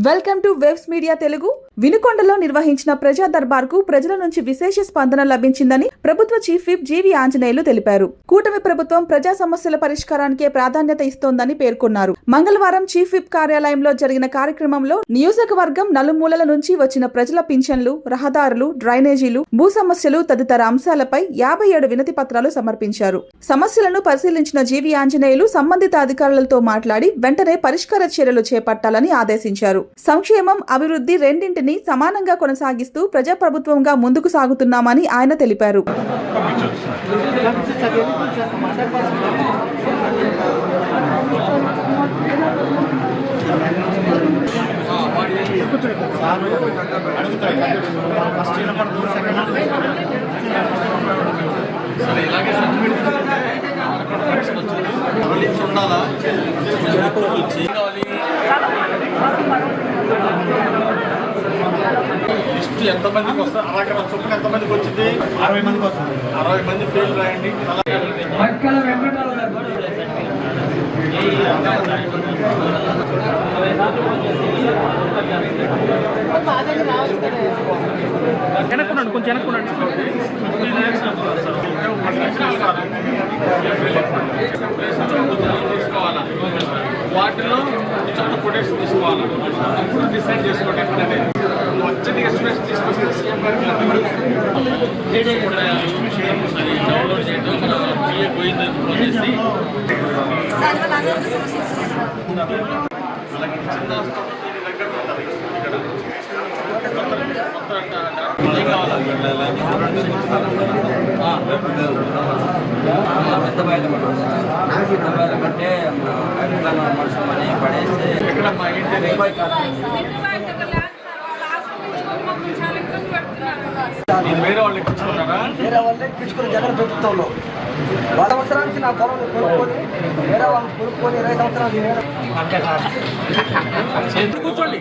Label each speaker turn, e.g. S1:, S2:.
S1: Welcome to waves media Telugu. వినుకొండలో నిర్వహించిన ప్రజా దర్బార్కు ప్రజల నుంచి విశేష స్పందన లభించిందని ప్రభుత్వ చీఫ్ విప్ జీవి ఆంజనేయులు తెలిపారు. కూటమి ప్రభుత్వం ప్రజా సమస్యల పరిష్కారానికే ప్రాధాన్యత ఇస్తోందని పేర్కొన్నారు. మంగళవారం చీఫ్ విప్ కార్యాలయంలో జరిగిన కార్యక్రమంలో నియోజకవర్గం నలుమూలల నుంచి వచ్చిన ప్రజల పింఛన్లు, రహదారులు, డ్రైనేజీలు, భూ సమస్యలు తదితర అంశాలపై 57 వినతి పత్రాలు సమర్పించారు. సమస్యలను పరిశీలించిన జీవి ఆంజనేయులు సంబంధిత అధికారులతో మాట్లాడి వెంటనే పరిష్కార చర్యలు చేపట్టాలని ఆదేశించారు. సంక్షేమం, అభివృద్ధి రెండింటినీ సమానంగా కొనసాగిస్తూ ప్రజాప్రభుత్వంగా ముందుకు సాగుతున్నామని ఆయన తెలిపారు.
S2: లిస్టు ఎంతమందికి వస్తారు? అలాగే చొప్పున ఎంతమందికి వచ్చింది? 60 మందికి వస్తుంది. 60 మంది పేర్లు రాయండి.
S3: వెనక్కున్నాడు, కొంచెం వెనక్కున్నాడు.
S2: తీసుకోవాలా? వాటిలో చాలా ప్రొటెక్షన్ తీసుకోవాలా? అప్పుడు డిసైడ్ చేసుకోండి. వచ్చి ఎస్టిమేషన్ తీసుకొస్తే సీఎం గారికి
S3: డౌన్లోడ్ చేయడం పోయింది చేసి
S2: అలాగే చిన్న దగ్గర ఉంటుంది. ఇక్కడ
S3: ఏం కావాలా?
S4: పెద్ద బయలు కంటే మనుషులని పడేస్తే
S2: ఎక్కడ మా ఇంటి వేరే వాళ్ళు ఎక్కించుకున్నారా?
S4: వేరే వాళ్ళు ఎక్కించుకుని జగన్ ప్రభుత్వంలో 100 సంవత్సరానికి నా పొలం కొనుక్కొని వేరే వాళ్ళు కొనుక్కొని 20 సంవత్సరాలు
S3: కూర్చోండి.